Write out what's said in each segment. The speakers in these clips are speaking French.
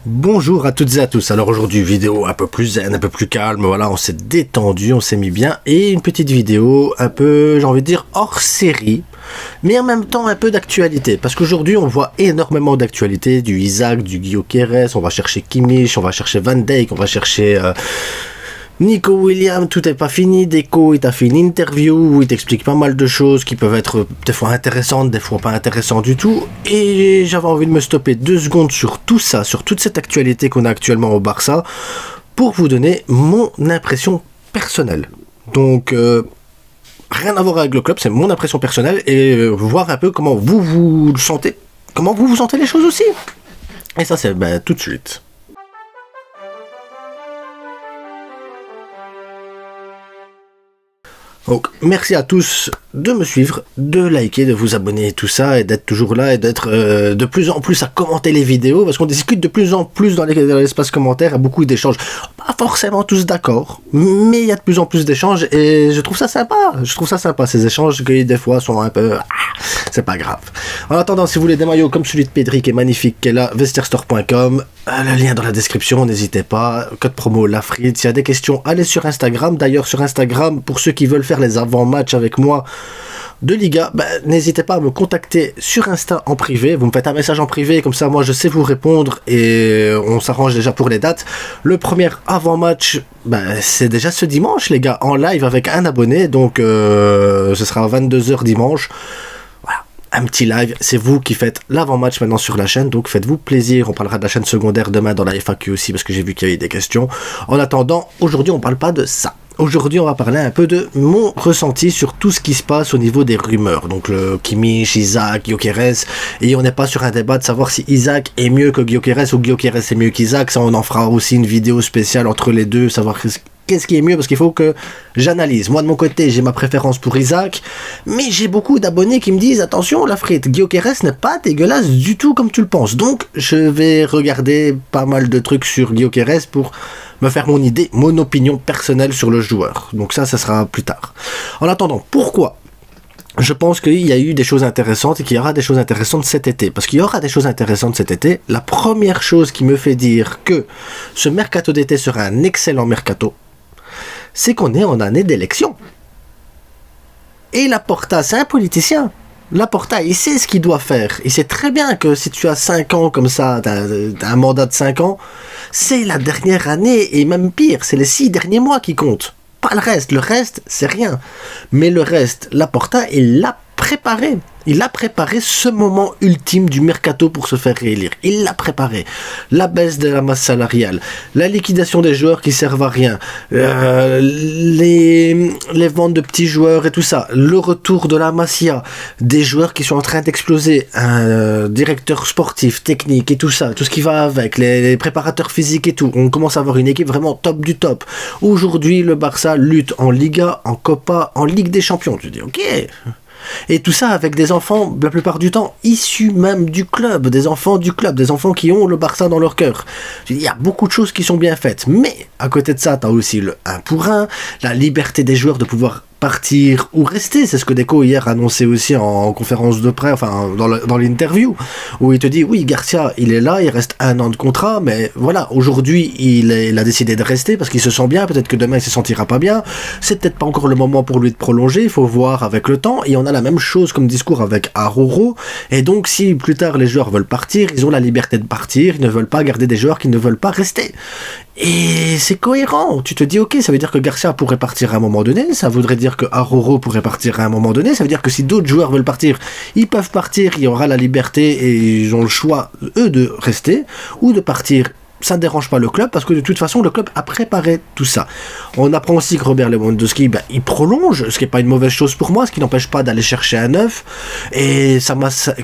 Bonjour à toutes et à tous. Alors aujourd'hui, vidéo un peu plus zen, un peu plus calme, voilà, on s'est détendu, on s'est mis bien, et une petite vidéo un peu, j'ai envie de dire, hors série, mais en même temps un peu d'actualité, parce qu'aujourd'hui on voit énormément d'actualité, du Isaac, du Gyökeres, on va chercher Kimmich, on va chercher Van Dijk, on va chercher... Nico Williams, tout n'est pas fini. Deco, il t'a fait une interview où il t'explique pas mal de choses qui peuvent être des fois intéressantes, des fois pas intéressantes du tout. Et j'avais envie de me stopper 2 secondes sur tout ça, sur toute cette actualité qu'on a actuellement au Barça, pour vous donner mon impression personnelle. Donc, rien à voir avec le club, c'est mon impression personnelle et voir un peu comment vous le sentez, comment vous sentez les choses aussi. Et ça, c'est tout de suite. Donc, merci à tous de me suivre, de liker, de vous abonner, tout ça, et d'être toujours là, et d'être de plus en plus à commenter les vidéos, parce qu'on discute de plus en plus dans l'espace commentaire, il y a beaucoup d'échanges, pas forcément tous d'accord, mais il y a de plus en plus d'échanges, et je trouve ça sympa, ces échanges qui des fois sont un peu... c'est pas grave. En attendant, si vous voulez des maillots comme celui de Pedri qui est magnifique, qui est là, vestiairestore.com, le lien dans la description, n'hésitez pas, code promo Lafrit. S'il y a des questions, allez sur Instagram. D'ailleurs, sur Instagram, pour ceux qui veulent faire les avant-matchs avec moi de Liga, n'hésitez pas à me contacter sur Insta en privé. Vous me faites un message en privé, comme ça moi je sais vous répondre et on s'arrange déjà pour les dates. Le premier avant-match, c'est déjà ce dimanche les gars, en live avec un abonné, donc ce sera à 22 h dimanche. Un petit live, c'est vous qui faites l'avant-match maintenant sur la chaîne, donc faites-vous plaisir. On parlera de la chaîne secondaire demain dans la FAQ aussi, parce que j'ai vu qu'il y avait des questions. En attendant, aujourd'hui on parle pas de ça. Aujourd'hui on va parler un peu de mon ressenti sur tout ce qui se passe au niveau des rumeurs. Donc le Kimmich, Isaac, Gyökeres, et on n'est pas sur un débat de savoir si Isaac est mieux que Gyökeres ou Gyökeres est mieux qu'Isaac. Ça on en fera aussi une vidéo spéciale entre les deux, savoir qu'est-ce qui est mieux, parce qu'il faut que j'analyse. Moi de mon côté j'ai ma préférence pour Isaac, mais j'ai beaucoup d'abonnés qui me disent attention Lafrit, Gyökeres n'est pas dégueulasse du tout comme tu le penses. Donc je vais regarder pas mal de trucs sur Gyökeres pour me faire mon idée, mon opinion personnelle sur le joueur. Donc ça sera plus tard. En attendant, pourquoi je pense qu'il y a eu des choses intéressantes et qu'il y aura des choses intéressantes cet été. Parce qu'il y aura des choses intéressantes cet été. La première chose qui me fait dire que ce mercato d'été sera un excellent mercato, c'est qu'on est en année d'élection. Et Laporta, c'est un politicien. Laporta, il sait ce qu'il doit faire. Il sait très bien que si tu as 5 ans comme ça, t'as un mandat de 5 ans, c'est la dernière année, et même pire, c'est les 6 derniers mois qui comptent. Pas le reste, c'est rien. Mais le reste, Laporta, il l'a préparé. Il a préparé ce moment ultime du mercato pour se faire réélire. Il l'a préparé. La baisse de la masse salariale, la liquidation des joueurs qui servent à rien, les ventes de petits joueurs et tout ça, le retour de la Masia, des joueurs qui sont en train d'exploser, un directeur sportif, technique et tout ça, tout ce qui va avec, les préparateurs physiques et tout. On commence à avoir une équipe vraiment top du top. Aujourd'hui, le Barça lutte en Liga, en Copa, en Ligue des Champions. Tu dis, ok. Et tout ça avec des enfants, la plupart du temps, issus même du club, des enfants qui ont le Barça dans leur cœur. Il y a beaucoup de choses qui sont bien faites, mais à côté de ça, tu as aussi le 1 pour 1, la liberté des joueurs de pouvoir partir ou rester. C'est ce que Deco hier annonçait aussi en conférence de presse, enfin dans l'interview, où il te dit oui, Garcia il est là, il reste 1 an de contrat, mais voilà, aujourd'hui il a décidé de rester parce qu'il se sent bien. Peut-être que demain il se sentira pas bien, c'est peut-être pas encore le moment pour lui de prolonger, il faut voir avec le temps. Et on a la même chose comme discours avec Aroro, et donc si plus tard les joueurs veulent partir, ils ont la liberté de partir, ils ne veulent pas garder des joueurs qui ne veulent pas rester. Et c'est cohérent. Tu te dis ok, ça veut dire que Garcia pourrait partir à un moment donné, ça voudrait dire que Aroro pourrait partir à un moment donné, ça veut dire que si d'autres joueurs veulent partir, ils peuvent partir, il y aura la liberté et ils ont le choix eux de rester ou de partir. Ça ne dérange pas le club parce que de toute façon le club a préparé tout ça. On apprend aussi que Robert Lewandowski il prolonge, ce qui n'est pas une mauvaise chose pour moi, ce qui n'empêche pas d'aller chercher un neuf, et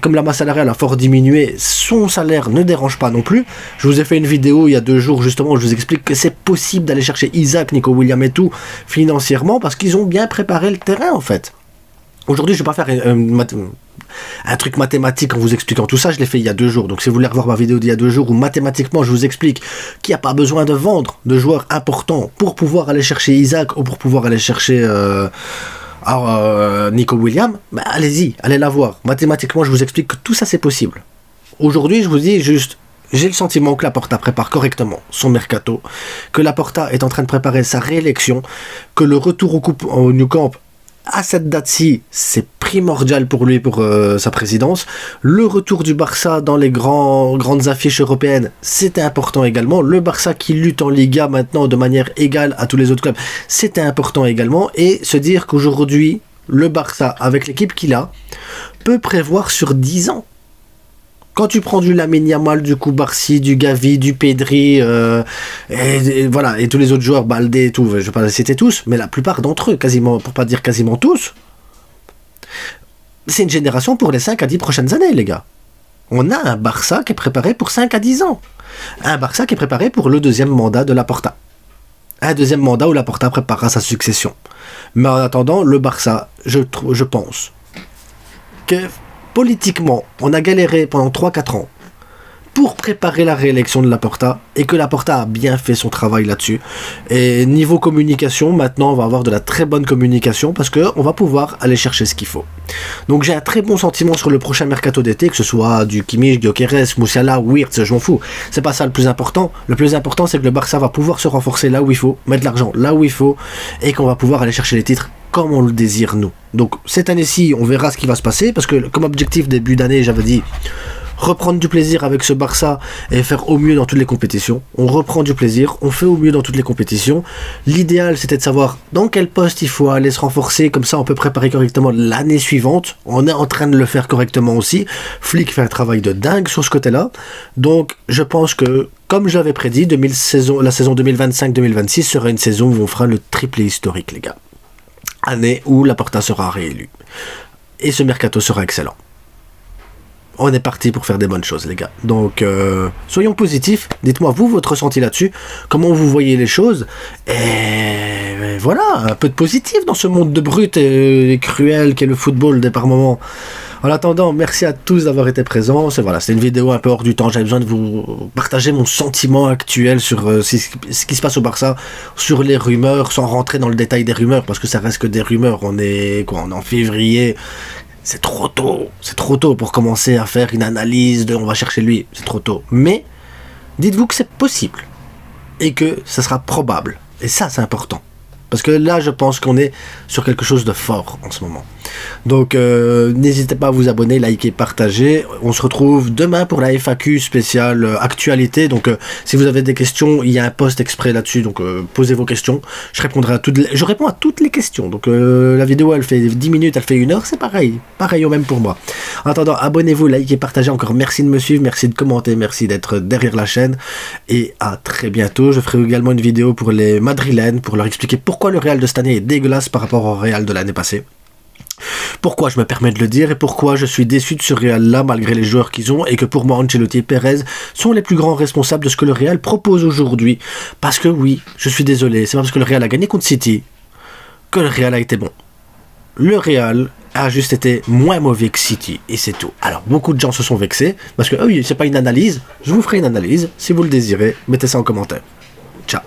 comme la masse salariale a fort diminué, son salaire ne dérange pas non plus. Je vous ai fait une vidéo il y a 2 jours justement où je vous explique que c'est possible d'aller chercher Isaac, Nico Williams et tout financièrement parce qu'ils ont bien préparé le terrain en fait. Aujourd'hui je ne vais pas faire un truc mathématique en vous expliquant tout ça, je l'ai fait il y a 2 jours. Donc si vous voulez revoir ma vidéo d'il y a 2 jours où mathématiquement je vous explique qu'il n'y a pas besoin de vendre de joueurs importants pour pouvoir aller chercher Isaac ou pour pouvoir aller chercher Nico Williams, allez-y, allez la voir. Mathématiquement je vous explique que tout ça c'est possible. Aujourd'hui je vous dis juste j'ai le sentiment que Laporta prépare correctement son mercato, que Laporta est en train de préparer sa réélection, que le retour au Nou Camp à cette date-ci, c'est primordial pour lui, pour sa présidence. Le retour du Barça dans les grandes affiches européennes, c'était important également. Le Barça qui lutte en Liga maintenant de manière égale à tous les autres clubs, c'était important également. Et se dire qu'aujourd'hui, le Barça, avec l'équipe qu'il a, peut prévoir sur 10 ans. Quand tu prends du Lamine Yamal, du Koubarsi, du Gavi, du Pedri, voilà, et tous les autres joueurs, Baldé et tout, je ne vais pas les citer tous, mais la plupart d'entre eux, quasiment, pour pas dire quasiment tous, c'est une génération pour les 5 à 10 prochaines années, les gars. On a un Barça qui est préparé pour 5 à 10 ans. Un Barça qui est préparé pour le deuxième mandat de Laporta. Un deuxième mandat où Laporta préparera sa succession. Mais en attendant, le Barça, je pense que politiquement, on a galéré pendant 3-4 ans pour préparer la réélection de Laporta et que Laporta a bien fait son travail là-dessus. Et niveau communication, maintenant, on va avoir de la très bonne communication parce qu'on va pouvoir aller chercher ce qu'il faut. Donc j'ai un très bon sentiment sur le prochain mercato d'été, que ce soit du Kimmich, Gyökeres, Musiala, Wirtz, je m'en fous. C'est pas ça le plus important. Le plus important, c'est que le Barça va pouvoir se renforcer là où il faut, mettre de l'argent là où il faut et qu'on va pouvoir aller chercher les titres comme on le désire nous. Donc cette année-ci, on verra ce qui va se passer parce que comme objectif début d'année, j'avais dit reprendre du plaisir avec ce Barça et faire au mieux dans toutes les compétitions. On reprend du plaisir, on fait au mieux dans toutes les compétitions. L'idéal, c'était de savoir dans quel poste il faut aller se renforcer, comme ça on peut préparer correctement l'année suivante. On est en train de le faire correctement aussi. Flick fait un travail de dingue sur ce côté-là. Donc je pense que, comme j'avais prédit, la saison 2025-2026 sera une saison où on fera le triplé historique, les gars. Année où Laporta sera réélu. Et ce mercato sera excellent. On est parti pour faire des bonnes choses, les gars. Donc, soyons positifs. Dites-moi, vous, votre ressenti là-dessus. Comment vous voyez les choses. Et voilà, un peu de positif dans ce monde de brut et cruel qu'est le football par moments. En attendant, merci à tous d'avoir été présents. Voilà, c'était une vidéo un peu hors du temps. J'avais besoin de vous partager mon sentiment actuel sur ce qui se passe au Barça, sur les rumeurs, sans rentrer dans le détail des rumeurs, parce que ça reste que des rumeurs. On est en février. C'est trop tôt pour commencer à faire une analyse de on va chercher lui, c'est trop tôt. Mais dites-vous que c'est possible et que ça sera probable. Et ça, c'est important. Parce que là, je pense qu'on est sur quelque chose de fort en ce moment. Donc, n'hésitez pas à vous abonner, liker, partager. On se retrouve demain pour la FAQ spéciale actualité. Donc, si vous avez des questions, il y a un post exprès là-dessus. Donc, posez vos questions. Je réponds à toutes les questions. Donc, la vidéo, elle fait 10 minutes, elle fait 1 heure. C'est pareil. Pareil au même pour moi. En attendant, abonnez-vous, likez, partagez. Encore merci de me suivre. Merci de commenter. Merci d'être derrière la chaîne. Et à très bientôt. Je ferai également une vidéo pour les Madrilènes pour leur expliquer pourquoi le Real de cette année est dégueulasse par rapport au Real de l'année passée. Pourquoi je me permets de le dire et pourquoi je suis déçu de ce Real-là malgré les joueurs qu'ils ont et que pour moi Ancelotti et Pérez sont les plus grands responsables de ce que le Real propose aujourd'hui. Parce que oui, je suis désolé, c'est pas parce que le Real a gagné contre City que le Real a été bon. Le Real a juste été moins mauvais que City et c'est tout. Alors beaucoup de gens se sont vexés parce que oui, c'est pas une analyse, je vous ferai une analyse si vous le désirez, mettez ça en commentaire. Ciao.